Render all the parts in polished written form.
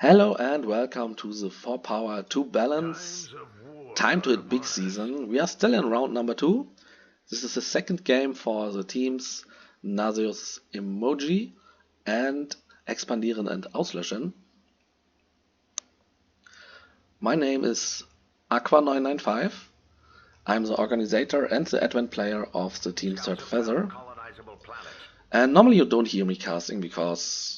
Hello and welcome to the 4 Power 2 Balance Time to Hit Big season. We are still in round number 2. This is the second game for the teams NauseousEmoji and Expandieren und Auslöschen. My name is Aqua995. I'm the organizer and the advent player of the team Third Feather. And normally you don't hear me casting because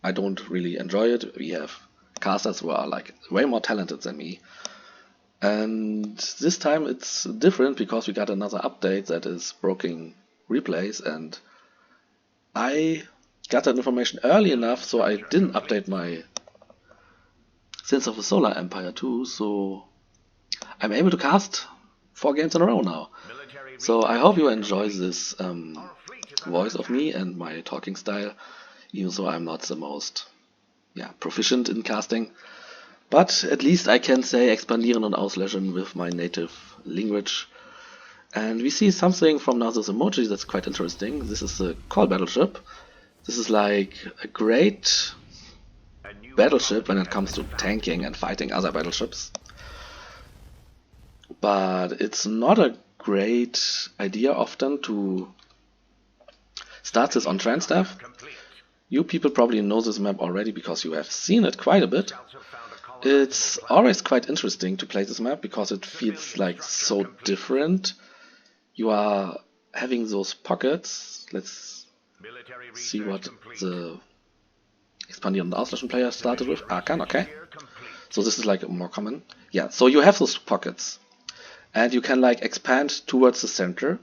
I don't really enjoy it. We have casters who are like way more talented than me. And this time it's different because we got another update that is broken replays, and I got that information early enough so I didn't update my Sins of the Solar Empire too, so I'm able to cast 4 games in a row now. So I hope you enjoy this voice of me and my talking style, even though I'm not the most proficient in casting. But at least I can say Expandieren und Auslöschen with my native language. And we see something from NauseousEmoji that's quite interesting. This is a call battleship. This is like a great battleship when it comes to tanking and fighting other battleships. But it's not a great idea often to start this on Transtav. You people probably know this map already because you have seen it quite a bit. It's always quite interesting to play this map because it feels like so different. You are having those pockets. Let's see what the Expandieren und Auslöschen player started with. Arcan, okay. So this is like more common. Yeah, so you have those pockets. And you can like expand towards the center.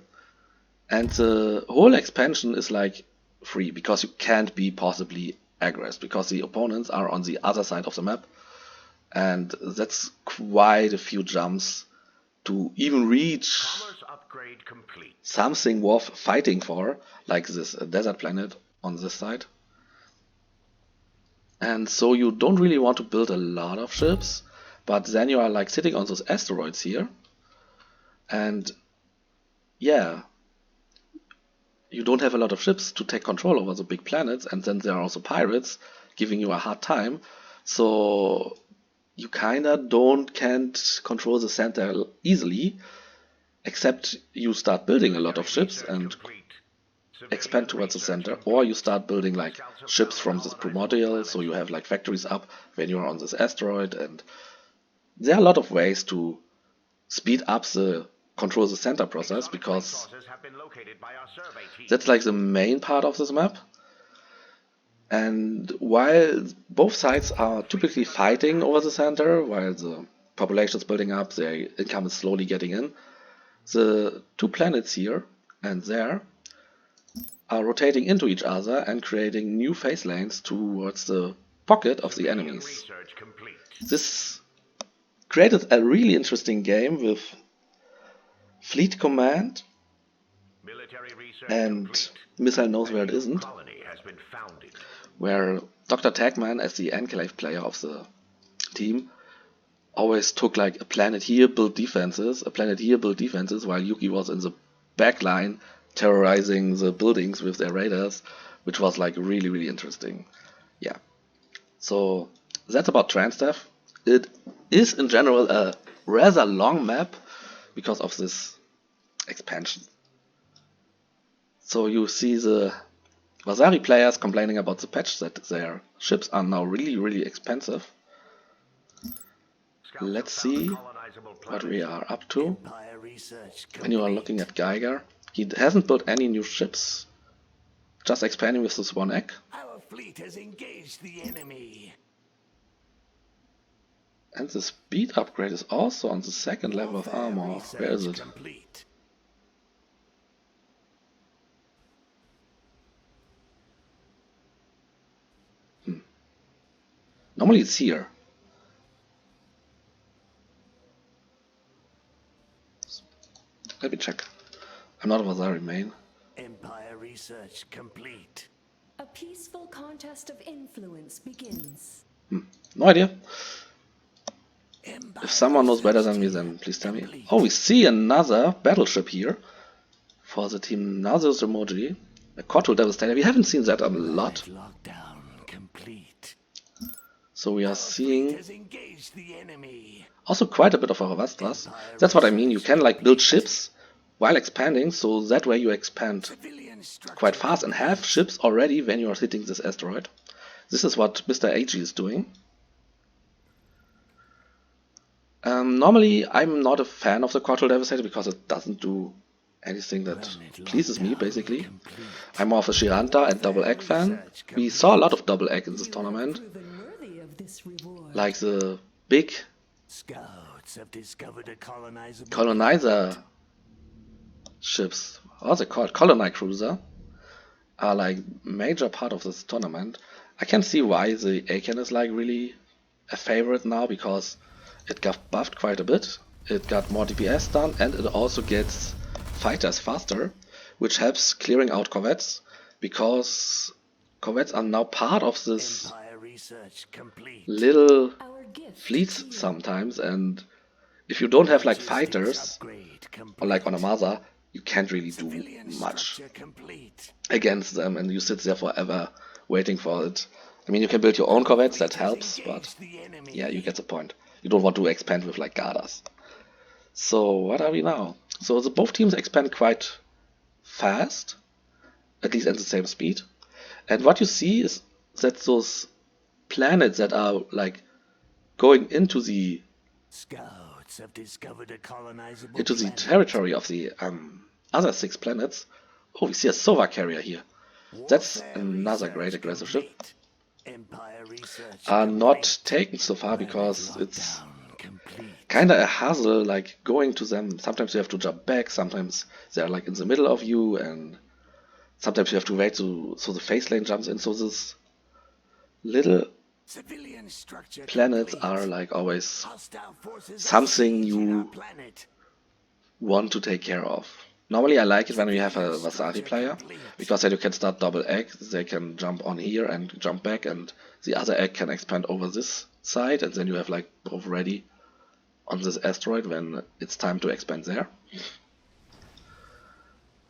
And the whole expansion is like free because you can't be possibly aggressed because the opponents are on the other side of the map, and that's quite a few jumps to even reach something worth fighting for, like this desert planet on this side. And so you don't really want to build a lot of ships, but then you are like sitting on those asteroids here, and yeah, you don't have a lot of ships to take control over the big planets, and then there are also pirates giving you a hard time. So you kinda can't control the center easily, except you start building a lot of ships and expand towards the center, or you start building like ships from this primordial, so you have like factories up when you're on this asteroid, and there are a lot of ways to speed up the control the center process, because that's like the main part of this map. And while both sides are typically fighting over the center, while the population is building up, their income is slowly getting in, the 2 planets here and there are rotating into each other and creating new phase lanes towards the pocket of the enemies. This created a really interesting game with Fleet Command, and Missile knows where it isn't, where Dr. Tagman, as the Enclave player of the team, always took like a planet here, build defenses, a planet here, build defenses, while Yuki was in the back line terrorizing the buildings with their raiders, which was like really, really interesting. Yeah. So that's about Transtav. It is in general a rather long map because of this expansion. So you see the Vasari players complaining about the patch that their ships are now really, really expensive. Let's see what we are up to. When you are looking at Geiger, he hasn't built any new ships, just expanding with this one egg. Our fleet has engaged the enemy. And the speed upgrade is also on the 2nd level of armor. Where is it? Normally it's here. Let me check. I'm not a Vasari main. Empire research complete. A peaceful contest of influence begins. No idea. If someone knows better than me, then please tell me. Oh, we see another battleship here for the team NauseousEmoji. A Cortal Devastator. We haven't seen that a lot. Lockdown complete. So we are seeing Has engaged the enemy. also quite a bit of Aravastras. That's what I mean. You can like build ships while expanding, so that way you expand Civilian structure quite fast and have ships already when you are hitting this asteroid. This is what Mr. AG is doing. Normally, I'm not a fan of the Cortical Devastator because it doesn't do anything that pleases me, basically. I'm more of a Shiranta and Double Egg fan. We saw a lot of Double Egg in this tournament, Proven worthy of this reward. like the big Scouts have discovered a colonizer ships, what's it called? Colony Cruiser, are like major part of this tournament. I can see why the Aken is like really a favorite now, because it got buffed quite a bit, it got more DPS done, and it also gets fighters faster, which helps clearing out corvettes, because corvettes are now part of this Empire research complete. little Our gift to fleets you. sometimes, and if you don't have like fighters, Upgrade complete. or like on a Mother, you can't really do Civilian much structure complete. against them, and you sit there forever waiting for it. I mean, you can build your own corvettes, that helps, but Engage the enemy. yeah, you get the point. You don't want to expand with like Gardas. So what are we now? So the both teams expand quite fast, at least at the same speed. And what you see is that those planets that are like going into the Scouts have discovered a colonizable into the planet. territory of the other 6 planets. Oh, we see a Sova carrier here. That's Warfare another research great aggressive ship. complete. Empire research Are complete. not taken so far because it's Lockdown complete. kinda a hassle, like going to them. Sometimes you have to jump back, sometimes they're like in the middle of you, and sometimes you have to wait so the face lane jumps in. So this little Civilian structure planets complete. are like always Hostile forces are something sieging our you planet. want to take care of. Normally I like it when we have a Vasati player, because then you can start double egg, they can jump on here and jump back, and the other egg can expand over this side, and then you have like both ready on this asteroid when it's time to expand there.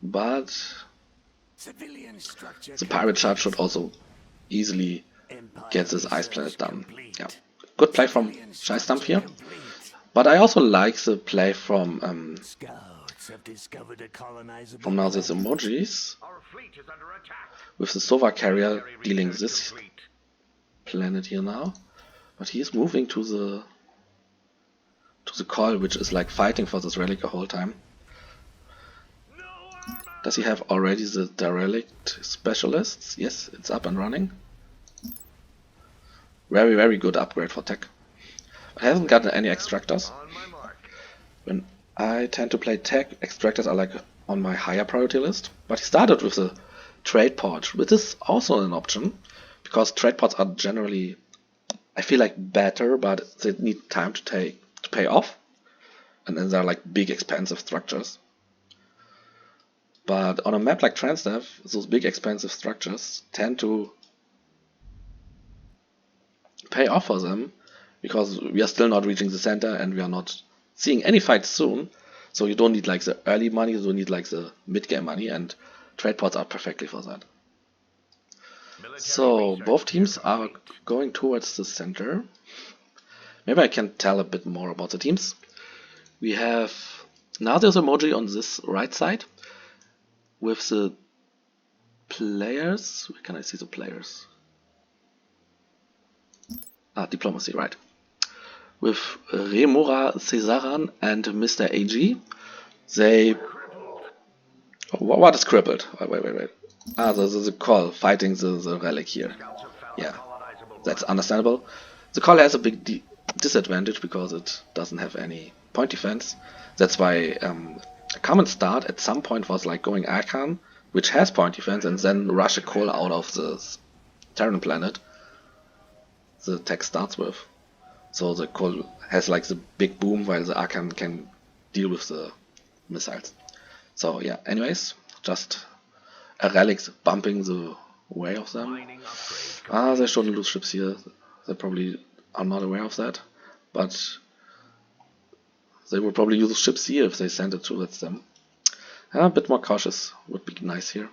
But Civilian structure the pirate shard should also easily Empire get this ice research planet done. complete. Yeah, good play from Civilian Shy Stump structure here. complete. But I also like the play from Scouts have discovered a colonizable now these planet. emojis, Our fleet is under attack. with the Sova carrier Military dealing research this complete. planet here now. But he is moving to the call, which is like fighting for this relic the whole time. No armor. Does he have already the derelict specialists? Yes, it's up and running. Very, very good upgrade for tech. But hasn't gotten any extractors. On my mark. When I tend to play tech, extractors are like on my higher priority list. But he started with the trade port, which is also an option, because trade ports are generally, I feel like, better, but they need time to pay off, and then they're like big expensive structures. But on a map like Transtav, those big expensive structures tend to pay off for them, because we are still not reaching the center and we are not seeing any fights soon. So you don't need like the early money, you don't need like the mid-game money, and trade ports are perfectly for that. Military So research both teams are complete. going towards the center. Maybe I can tell a bit more about the teams. We have NauseousEmoji on this right side with the players. Where can I see the players? Diplomacy, right. With Remora Cesaran and Mr. AG. They... What is crippled? Wait. The call fighting the relic here. Scouts have found Yeah, a colonizable that's planet. understandable. The call has a big disadvantage because it doesn't have any point defense. That's why a common start at some point was like going Archon, which has point defense, and then rush a call out of the Terran planet the tech starts with. So the call has like the big boom while the Archon can deal with the missiles. So yeah, anyways, just a relic bumping the way of them. Mining upgrade They shouldn't lose ships here. They probably are not aware of that, but they will probably use ships here if they send it towards them. A bit more cautious would be nice here.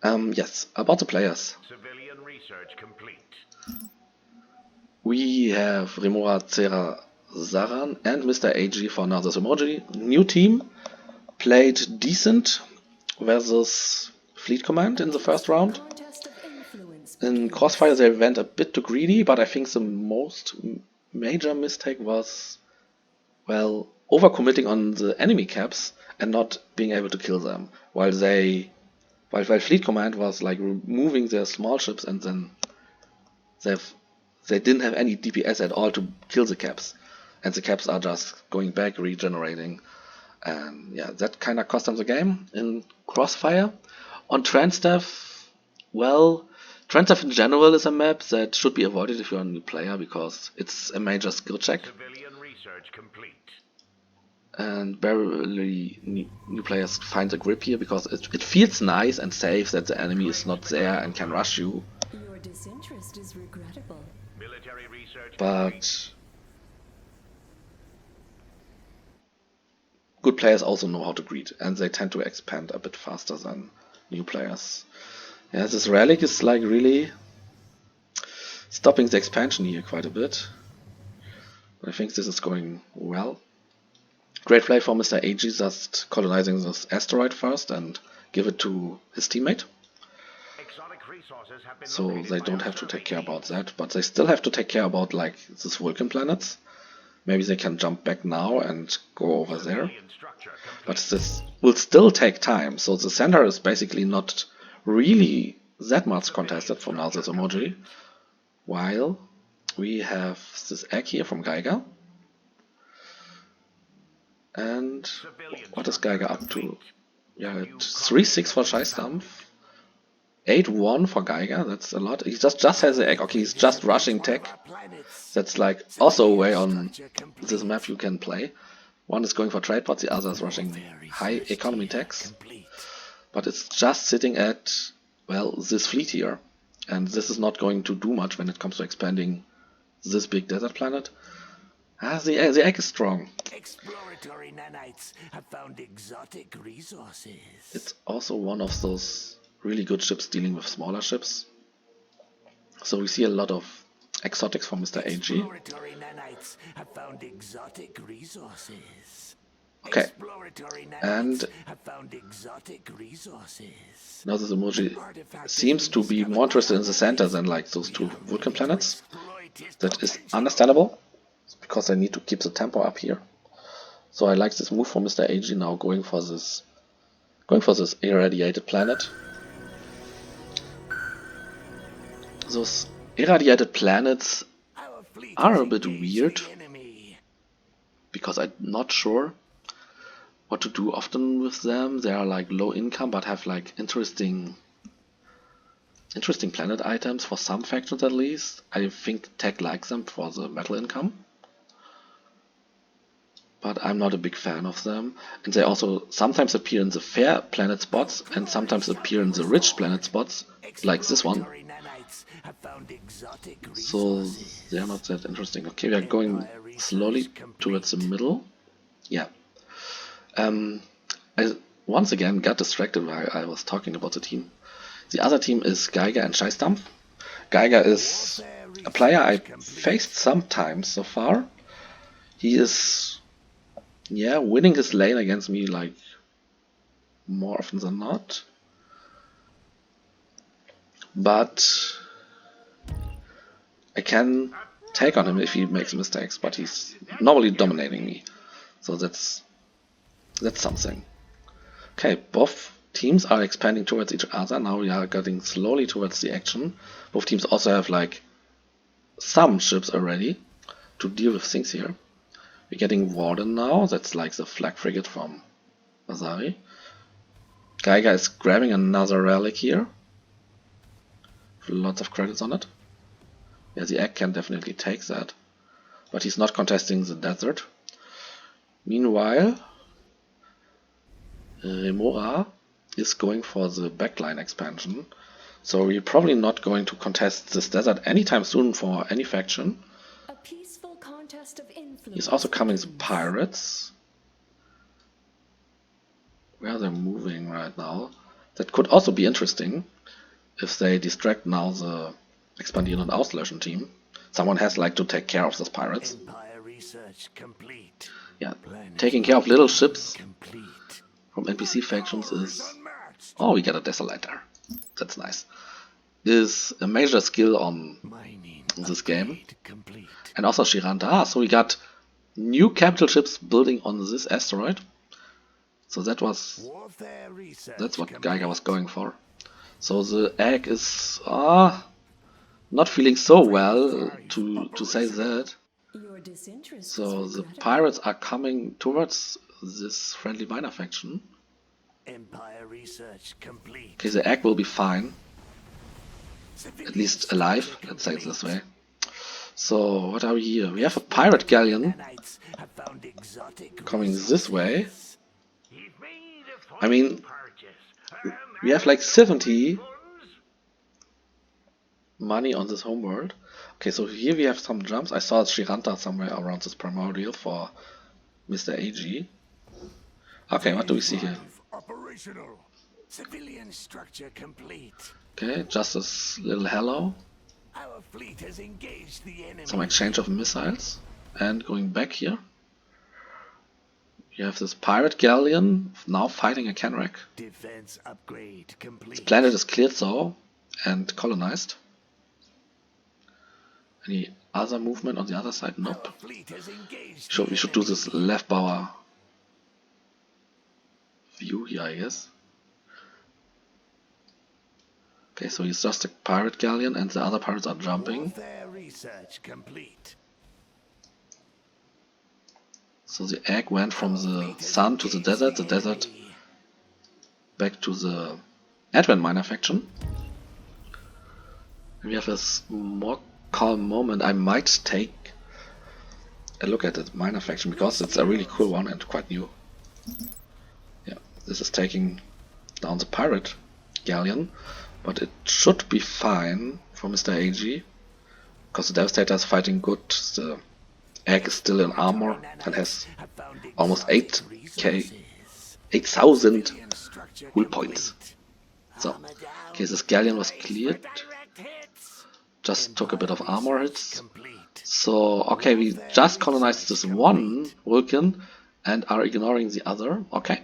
Yes, about the players. Civilian research complete. We have Remora Cera Zaran and Mr. AG for NauseousEmoji. New team, played decent versus Fleet Command in the first round. Contest of influence In begins. Crossfire they went a bit too greedy, but I think the most major mistake was, well, overcommitting on the enemy caps and not being able to kill them, while Fleet Command was like removing their small ships, and then they didn't have any DPS at all to kill the caps, and the caps are just going back, regenerating, and yeah, that kind of cost them the game in Crossfire. On Transtav, well, Transtav in general is a map that should be avoided if you're a new player, because it's a major skill check, Civilian research complete. and barely new players find the grip here, because it feels nice and safe that the enemy is not there and can rush you, Your disinterest is regrettable. Military research complete. but good players also know how to greet, and they tend to expand a bit faster than new players. Yeah, this relic is like really stopping the expansion here quite a bit. I think this is going well. Great play for Mr. AG, just colonizing this asteroid first and give it to his teammate. Exotic resources have been So located they by don't our have to survey take care team. about that, but they still have to take care about like these Vulcan planets. Maybe they can jump back now and go over there. Civilian structure complete. But this will still take time, so the center is basically not really that much contested for NauseousEmoji. While we have this egg here from Geiger. And Civilian what is structure Geiger up to? complete. Yeah, 3-6 for Scheistamp. 8-1 for Geiger, that's a lot. He just has the egg. Okay, he's just rushing tech. That's like also a way on this map you can play. One is going for trade pods, the other is rushing high economy techs. But it's just sitting at, well, this fleet here. And this is not going to do much when it comes to expanding this big desert planet. The egg is strong. Exploratory nanites have found exotic resources. It's also one of those really good ships dealing with smaller ships. So we see a lot of exotics from Mr. AG. Exploratory nanites have found exotic resources. Okay. Exploratory And nanites have found exotic resources. NauseousEmoji seems to be more interested in the center than like those two Vulcan planets. That is understandable, because they need to keep the tempo up here. So I like this move from Mr. AG now, going for this irradiated planet. Those irradiated planets Our fleet are has a bit engaged weird, the enemy. because I'm not sure what to do often with them. They are like low income, but have like interesting planet items for some factions at least. I think Tech likes them for the metal income, but I'm not a big fan of them. And they also sometimes appear in the fair planet spots and sometimes appear in the rich planet spots, like this one. Exploratory nanites have found exotic So resources. they are not that interesting. Okay, we are going slowly towards the middle. Yeah. I once again got distracted while I was talking about the team. The other team is Geiger and Scheistamp. Geiger is a player I faced sometimes so far. He is, yeah, winning his lane against me like more often than not. But I can take on him if he makes mistakes, but he's normally dominating me. So that's something. Okay, both teams are expanding towards each other. Now we are getting slowly towards the action. Both teams also have like some ships already to deal with things here. We're getting Warden now. That's like the flag frigate from Azari. Geiger is grabbing another relic here. Lots of credits on it. Yeah, the egg can definitely take that. But he's not contesting the desert. Meanwhile, Remora is going for the backline expansion. So we're probably not going to contest this desert anytime soon for any faction. A peaceful contest of influence. He's also coming with begins. pirates. Where are they moving right now? That could also be interesting if they distract now the Expandieren und Auslöschen team. Someone has like to take care of those pirates. Empire research complete. Yeah, Planet taking care of little ships complete. from NPC factions is... Unmatched. Oh, we get a Desolator. That's nice. Is a major skill on Mining this game. upgrade complete. And also Shiranta. Ah, so we got new capital ships building on this asteroid. So that's Warfare research what complete. Geiger was going for. So the egg is not feeling so well, to say that. Your disinterest So is the regrettable. pirates are coming towards this friendly miner faction. Empire research complete. Okay, the egg will be fine. Civilian At least alive, structure let's say it this complete. way. So what are we here? We have a pirate galleon Nanites have found exotic coming this way. resources. He's made a I mean, purchase. we have like 70 money on this homeworld. Okay, so here we have some jumps. I saw Shiranta somewhere around this primordial for Mr. AG. Okay, what do we see here? Operational. Civilian structure complete. Okay, just this little hello. Our fleet has engaged the enemy. Some exchange of missiles. And going back here, you have this pirate galleon now fighting a Kenrek. Defense upgrade complete. This planet is cleared though and colonized. Any other movement on the other side? Nope. Our fleet has engaged We the should do enemy. this left bower view here, I guess. Okay, so he's just a pirate galleon and the other pirates are jumping. Warfare research complete. So the egg went from the sun to the desert back to the Advent miner faction. And we have this more calm moment. I might take a look at the miner faction because it's a really cool one and quite new. Yeah, this is taking down the pirate galleon, but it should be fine for Mr. AG because the Devastator is fighting good. The egg is still in armor and has Have found almost exotic 8k, resources. 8,000 Civilian structure hull complete. points. So, Armor down. okay, this galleon was Brace cleared. for direct hits. Just took a bit of Empire armor research hits. complete. So, okay, we just colonized this one Vulcan and are ignoring the other. Okay,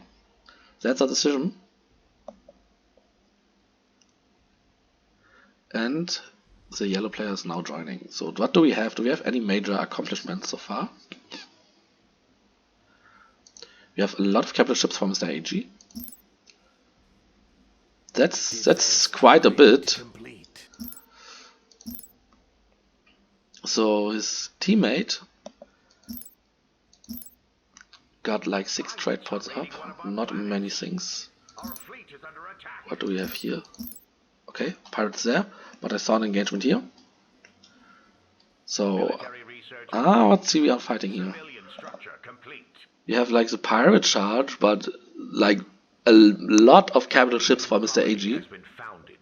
that's a decision. And the yellow player is now joining. So what do we have? Do we have any major accomplishments so far? We have a lot of capital ships for Mr. AG. That's quite a bit. Complete. So his teammate got like 6 trade pods up. Not many things. Our fleet is under attack. What do we have here? Okay, pirates there, but I saw an engagement here. So, Military research. let's see, we are fighting here. Civilian structure complete. We have like the pirate charge, but like a lot of capital ships for Mr. AG. Has been founded.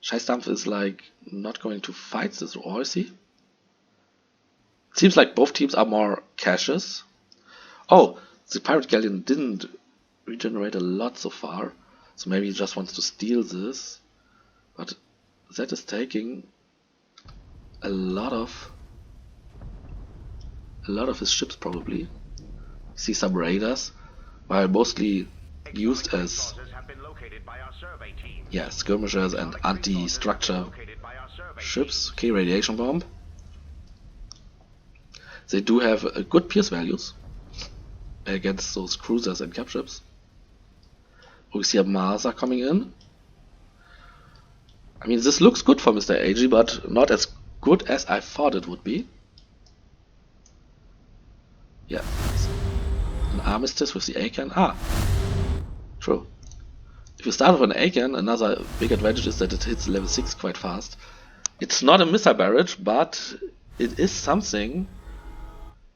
Scheißdampf is like not going to fight this war, is he? Seems like both teams are more cautious. Oh, the pirate galleon didn't regenerate a lot so far, so maybe he just wants to steal this. But that is taking a lot of his ships probably. See some raiders, while mostly used as Resources have been located by our survey team. skirmishers and anti-structure Located by our survey ships. Okay, radiation bomb. They do have good pierce values against those cruisers and cap ships. We see a Marsa coming in. I mean, this looks good for Mr. AG, but not as good as I thought it would be. Yeah. An armistice with the Akan. Ah, true. If you start with an Akan, another big advantage is that it hits level 6 quite fast. It's not a missile barrage, but it is something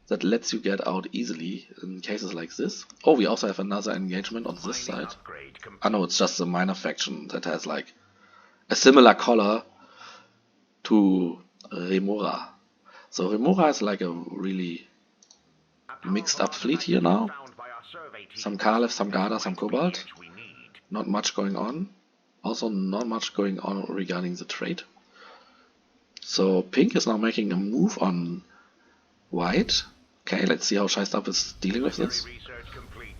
that lets you get out easily in cases like this. Oh, we also have another engagement on this mining side. upgrade complete. I know it's just a minor faction that has like a similar color to Remora. So Remora is like a really mixed up fleet here now. Found by our survey team. Some Kalev, some Garda, some Cobalt. We need. Not much going on. Also not much going on regarding the trade. So pink is now making a move on white. Okay, let's see how Scheistab is dealing with this. Research complete.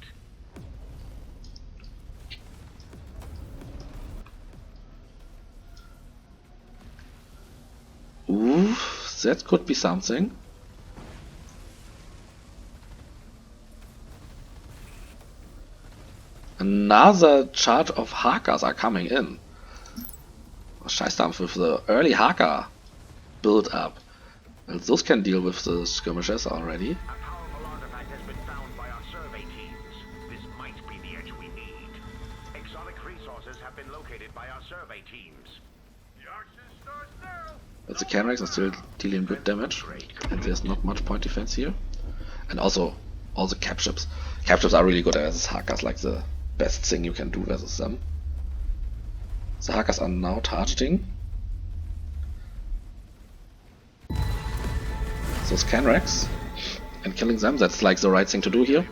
Ooh, that could be something. Another charge of Hakas are coming in. Scheisdampf with the early Haka build up. And those can deal with the skirmishes already. A powerful artifact has been found by our survey teams. This might be the edge we need. Exotic resources have been located by our survey teams. The action starts now. But the Canrex are still dealing good damage. And there's not much point defense here. And also, all the cap ships. Cap ships are really good versus Hakas, like the best thing you can do versus them. The Hakas are now targeting those Canrex and killing them. That's like the right thing to do here.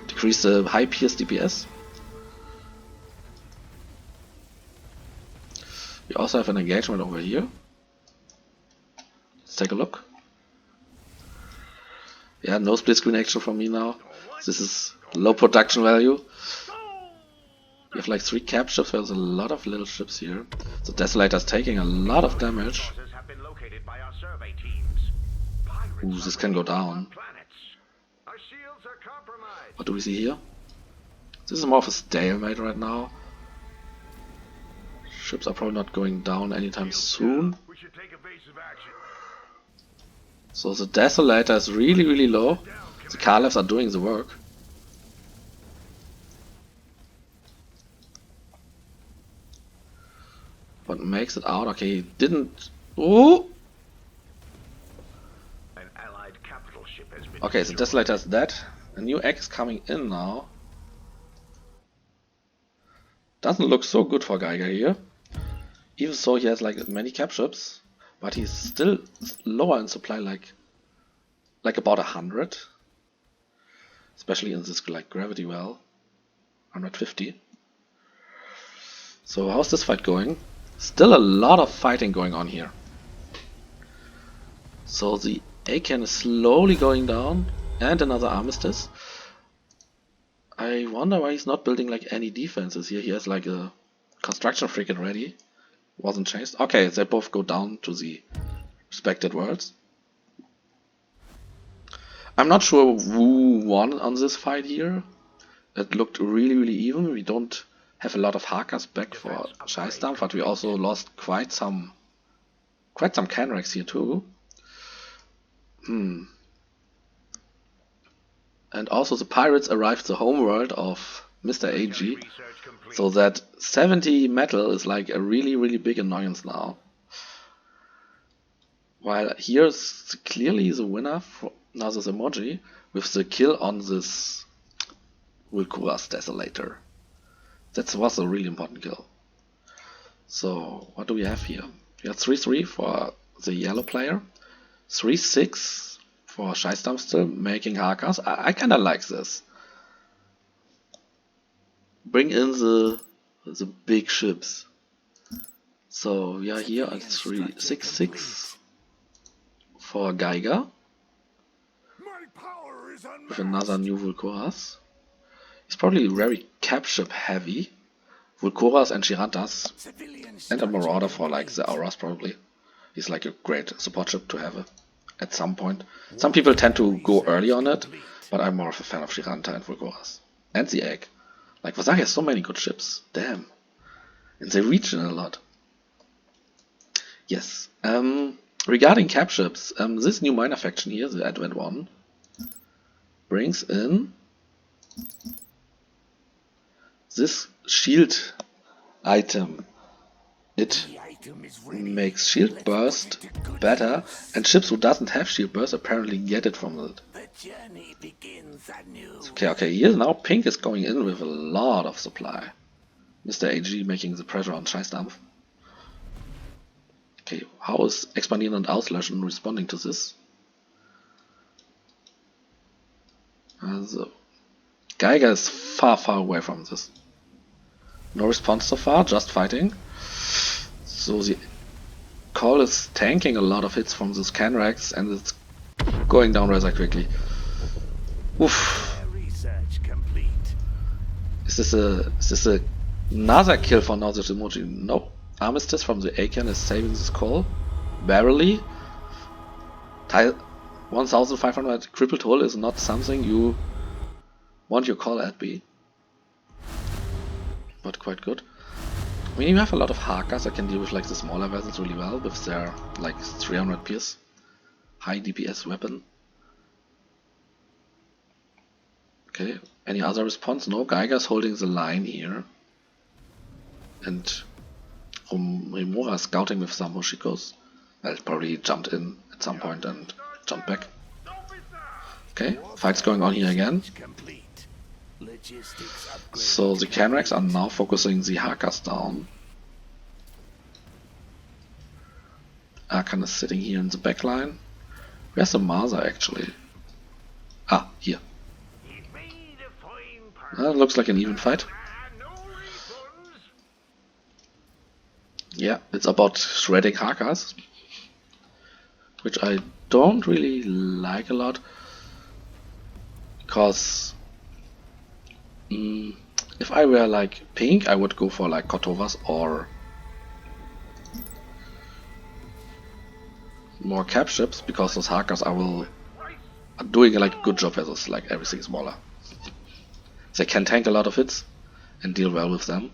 Decrease the high pierce DPS. We also have an engagement over here. Let's take a look. Yeah, no split screen action from me now. This is low production value. We have like 3 cap ships, there's a lot of little ships here. The Desolator is taking a lot of damage. Resources have been located by our survey teams. Ooh, this can go down. Planets. Our shields are compromised. What do we see here? This is more of a stalemate right now. Ships are probably not going down anytime soon. We should take evasive action. So the Desolator is really low. The Kalevs are doing the work. But makes it out. Okay, he didn't. Ooh! An allied capital ship has been Okay, so destroyed. Desolator is dead. A new egg is coming in now. Doesn't look so good for Geiger here. Even so, he has like many cap ships, but he's still lower in supply, like about 100. Especially in this like gravity well, 150. So how's this fight going? Still a lot of fighting going on here. So the Akan is slowly going down, and another armistice. I wonder why he's not building like any defenses here. He has like a construction frigate ready. Wasn't chased. Okay, they both go down to the respected worlds. I'm not sure who won on this fight here. It looked really even. We don't have a lot of Hakas back for Scheisdampf, but we also lost quite some Canrex here too. And also the pirates arrived the homeworld of Mr. AG, Research complete. so that 70 metal is like a really big annoyance now. While here's clearly the winner for NauseousEmoji with the kill on this Vulkuras Desolator. That was a really important kill. So what do we have here? We have 3-3 for the yellow player, 3-6 for Scheisdampf still making Hakas. I kinda like this. Bring in the big ships. So we are here at 3-6-6 for Geiger My power is with unmatched. another new Vulkuras. He's probably very cap ship heavy. Vulkuras and Girantas Civilians and a starting Marauder to for like the bleed. Auras probably. He's like a great support ship to have at some point. Some people tend to go early on it, but I'm more of a fan of Giranta and Vulkuras. And the egg. Like Vasari has so many good ships. Damn. And they region a lot. Yes. Regarding cap ships, this new minor faction here, the Advent one, brings in this shield item. It The item is ready. makes shield burst better, and ships who doesn't have shield burst apparently get it from it. The journey begins anew. Okay, here now pink is going in with a lot of supply. Mr. AG making the pressure on Scheisdampf. Okay, how is Expandieren und Auslöschen responding to this? Also, Geiger is far away from this. No response so far, just fighting. So the call is tanking a lot of hits from the Scanrax and it's going down rather quickly. Oof. Research complete. Is this another kill for NauseousEmoji? No. Armistice from the Akan is saving this call. Barely. 1500 crippled hull is not something you want your call at be. But quite good. I mean, you have a lot of Harkas that can deal with like the smaller vessels really well with their like 300 pierce high DPS weapon. Okay, any other response? No, Geiger's holding the line here. And Rimura scouting with some Hoshikos. Well, probably jumped in at some point and jumped back. Okay, fight's going on here again. So the Canrax are now focusing the Harkas down. Arkan is sitting here in the back line. Where's the Marza actually? Ah, here. Looks like an even fight. Yeah, it's about shredding Harkas, which I don't really like a lot, because if I were like pink, I would go for like Kotovas or more cap ships, because those Harkas are doing like a good job versus like everything smaller. They can tank a lot of hits and deal well with them,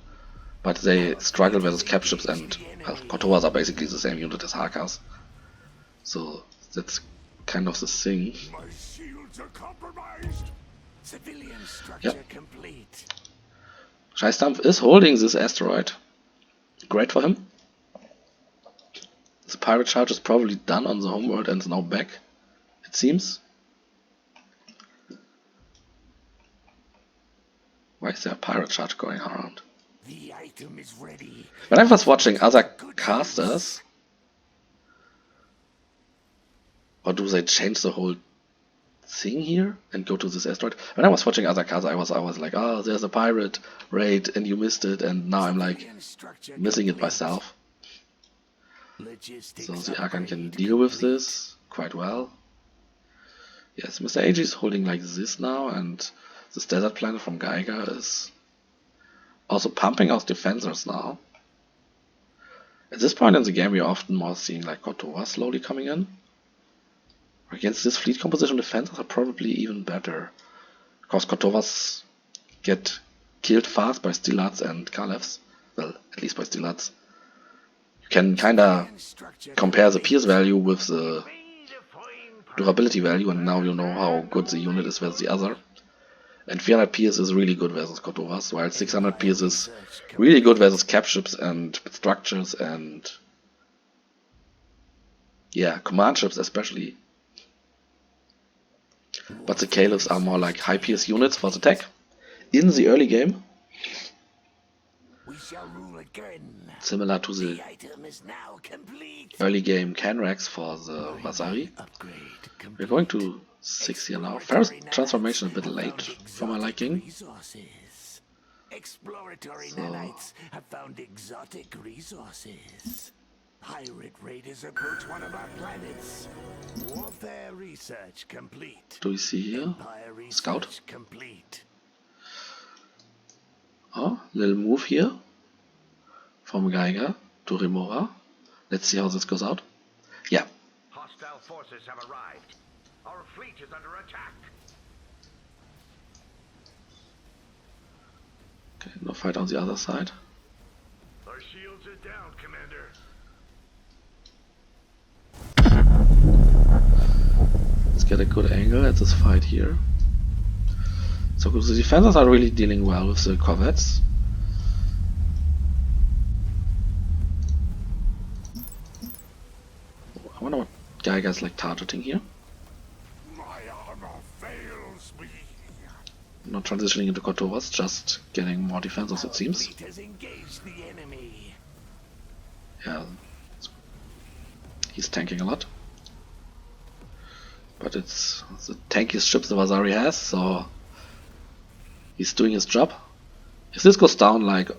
but they struggle versus cap ships, and well, Kotovas are basically the same unit as Harkas. So that's kind of the thing. My shields are compromised. Civilian structure complete. Transtav is holding this asteroid. Great for him. The pirate charge is probably done on the homeworld and is now back, it seems. Why is there a pirate charge going around? The item is ready. When I was watching other casters, or do they change the whole thing here and go to this asteroid? When I was watching other casters, I was like, oh, there's a pirate raid and you missed it, and now I'm like missing it myself. So the Arkan can deal with this quite well. Yes, Mr. AG is holding like this now, and this desert planet from Geiger is also pumping out defenders now. At this point in the game, we are often more seeing like Kotova slowly coming in. Against this fleet composition, defenders are probably even better, because Kotovas get killed fast by Stilats and Kalevs. Well, at least by Stilats. You can kinda compare the pierce value with the durability value, and now you know how good the unit is versus the other. And 300 pierce is really good versus Kotovas, while 600 pierce is really good versus cap ships and structures and yeah, command ships especially. But the Calebs are more like high pierce units for the tech in the early game, similar to the early game Canrax for the Vasari. We're going to 6 here now. First transformation a bit late for my liking. Exploratory nanites have found exotic resources. Pirate raiders approach one of our planets. Warfare research complete. Do we see here? Scout. Complete. Oh, little move here from Geiger to Remora. Let's see how this goes out. Yeah. Hostile forces have arrived. Our fleet is under attack. Okay, no fight on the other side. Our shields are down, Commander. Let's get a good angle at this fight here. So the defenders are really dealing well with the corvettes. I wonder what Geiger's like targeting here. My armor fails me. Not transitioning into Kotovas, just getting more defenses it seems. Yeah, he's tanking a lot. But it's the tankiest ships the Vasari has, so he's doing his job. If this goes down like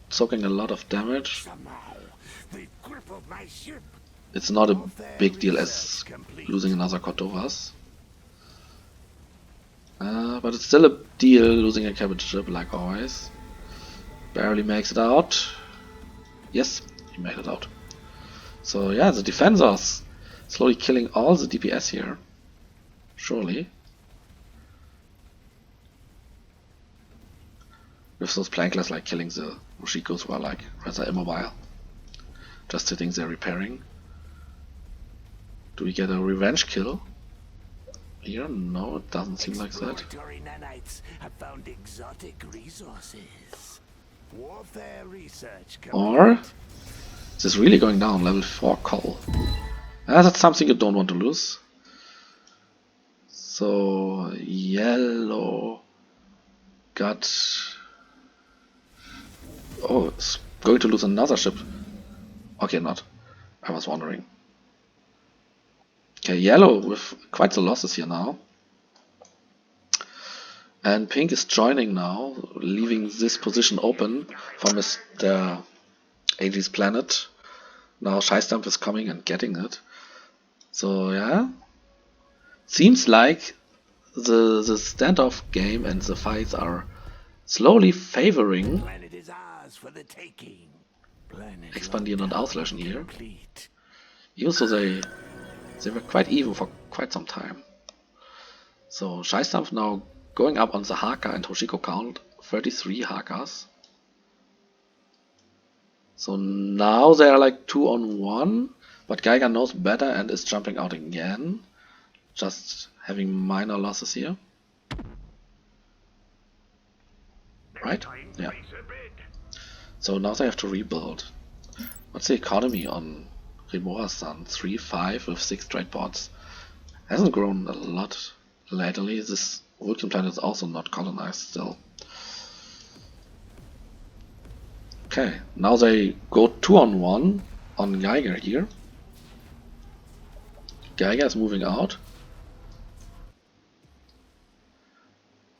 soaking a lot of damage. Somehow, they've crippled my ship. It's not a Warfare big deal as research complete. losing another Cordovas. But it's still a deal losing a cabbage ship, like always. Barely makes it out. Yes, he made it out. So yeah, the defenders slowly killing all the DPS here. Surely. With those plankless like killing the Mushikos who are like rather immobile. Just sitting there repairing. Do we get a revenge kill? Here? No, it doesn't seem like that. Exploratory nanites have found exotic resources. Warfare research complete. Or is this really going down? Level 4 coal. That's something you don't want to lose. So yellow got. Oh, it's going to lose another ship. Okay, not. I was wondering. Okay, yellow with quite the losses here now. And pink is joining now, leaving this position open for Mr. AG's planet. Now Scheistamp is coming and getting it. So yeah. Seems like the standoff game and the fights are slowly favoring Planet is ours for the taking. Planet Expandieren und Auslöschen here. complete. Even so they were quite even for quite some time. So Scheistamp now going up on the Haka and Hoshiko count, 33 Hakas. So now they are like 2 on 1, but Geiger knows better and is jumping out again. Just having minor losses here. Right? Yeah. So now they have to rebuild. What's the economy on Remora-san? 3-5 with 6 trade ports. Hasn't grown a lot lately. This Vulcan planet is also not colonized still. Okay, now they go 2 on 1 on Geiger here. Geiger is moving out.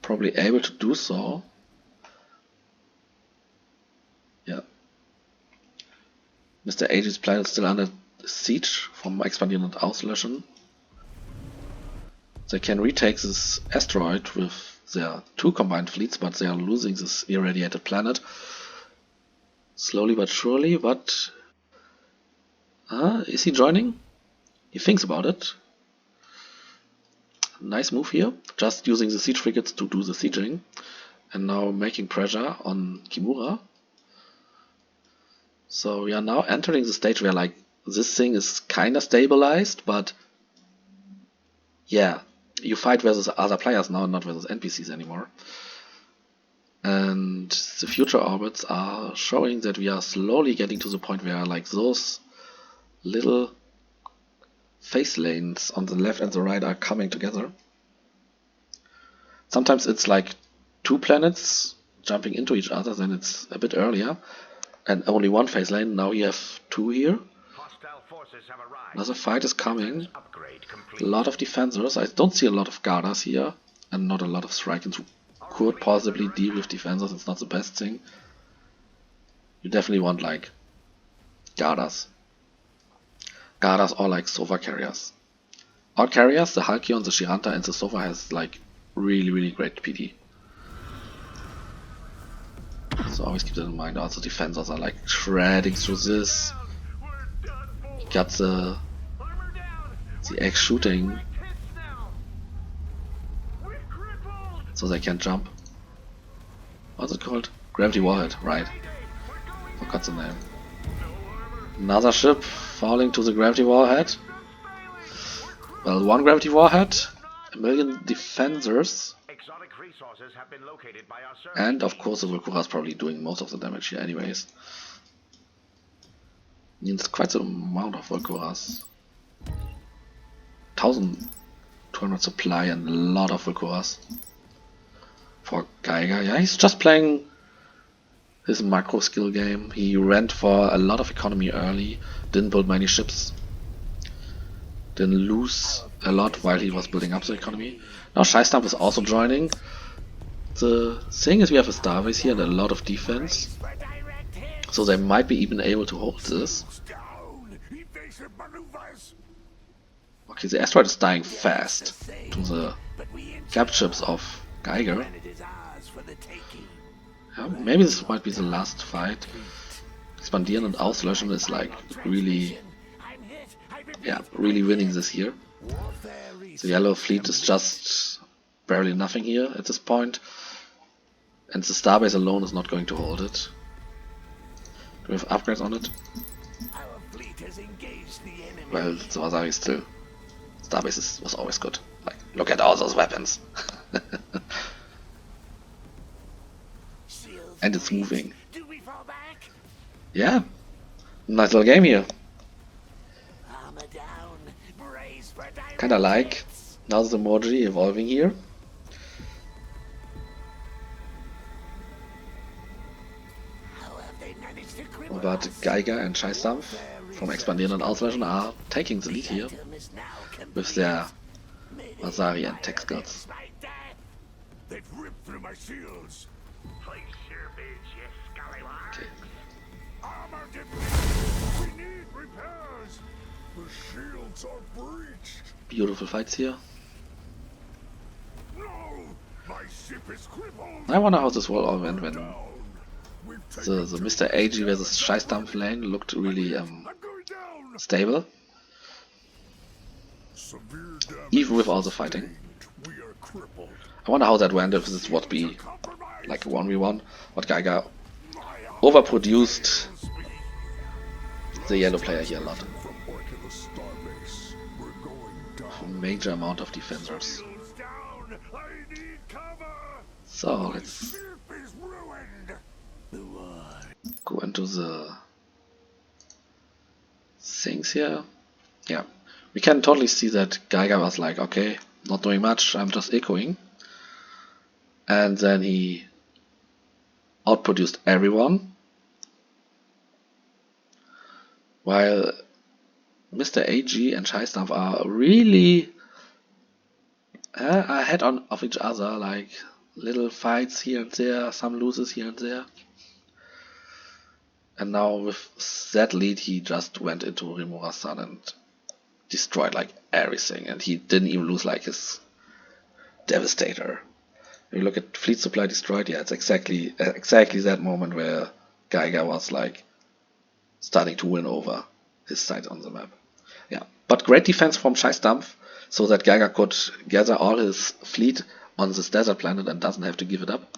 Probably able to do so. Yeah. Mr. Aegis planet is still under siege from Expandieren und Auslöschen. They can retake this asteroid with their 2 combined fleets, but they are losing this irradiated planet. Slowly but surely, but... is he joining? He thinks about it. Nice move here, just using the siege frigates to do the sieging. And now making pressure on Kimura. So we are now entering the stage where like this thing is kinda stabilized, but yeah, you fight versus other players now, not versus NPCs anymore. And the future orbits are showing that we are slowly getting to the point where like those little phase lanes on the left and the right are coming together. Sometimes it's like 2 planets jumping into each other, then it's a bit earlier. And only 1 phase lane, now you have 2 here. Hostile forces have arrived. Another fight is coming. Upgrade complete. A lot of defenders. I don't see a lot of Gardas here. And not a lot of Strikers who could possibly deal with defenders. It's not the best thing. You definitely want like Gardas. Gardas or like Sova carriers. All carriers, the Halcyon, the Shiranta and the Sova has like really great PD. So always keep that in mind. Also defenders are like shredding through this. Got the X shooting. So they can't jump. What's it called? Gravity Warhead, right. Forgot the name. Another ship falling to the Gravity Warhead. Well, 1 Gravity Warhead, 1 million defenders. Exotic resources have been located by our survey. And of course the Volkura is probably doing most of the damage here anyways. Needs quite some amount of Volkuras. 1200 supply and a lot of Volkuras. For Geiger, yeah, he's just playing his macro skill game. He went for a lot of economy early, didn't build many ships, didn't lose a lot while he was building up the economy. Now Scheistamp is also joining. The thing is we have a Starbase here and a lot of defense. So they might be even able to hold this. Down. Evasive maneuvers. Okay, the asteroid is dying fast to the But we cap ships of Geiger. planet is ours for the taking. Yeah, maybe this might be the last fight. Expandieren und Auslöschen is like really, I'm hit. I repeat, yeah, really winning this here. warfare The research yellow fleet is just barely nothing here at this point, and the starbase alone is not going to hold it. Do we have upgrades on it? Our fleet has engaged the enemy. Well, the Wasari still. Starbase was always good. Like, look at all those weapons. Shields And it's breached. moving. Do we fall back? Yeah, nice little game here. Armor down. Brace for direct Kinda like hits. NauseousEmoji evolving here. How have they managed to cripple But us? Geiger and Scheißdampf from Expandieren und Auslöschen are taking the lead here Item is now with complete. their May they Wasari and fire tech skills. against my death. They've ripped through my shields. Place your bids, you scallywags. Okay. Armor depleted. We need repairs. The shields are breached. Beautiful fights here. No! My ship is crippled. I wonder how this will all end when Down. We've the taken Mr. AG versus Scheißdampf lane looked really I'm going down. stable, Severe damage even with all the fighting. sustained. We are crippled. I wonder how that went if this would be Compromise. like a 1v1, but Geiger My overproduced fails me. the yellow player here a lot. From working the starbase. We're going A down. major amount of defenders. Shields down. I need cover. So let's Ship is ruined. The war. go into the things here. Yeah, we can totally see that Geiger was like, okay, not doing much, I'm just echoing. And then he outproduced everyone. While Mr. AG and Scheißdampf are really ahead of each other, like little fights here and there, some loses here and there. And now with that lead, he just went into Rimura-san and destroyed like everything, and he didn't even lose like his Devastator. If you look at fleet supply destroyed, yeah, it's exactly that moment where Geiger was like starting to win over his side on the map. Yeah, but great defense from Scheißdampf, so that Geiger could gather all his fleet on this desert planet and doesn't have to give it up.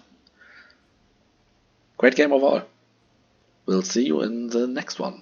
Great game overall. We'll see you in the next one.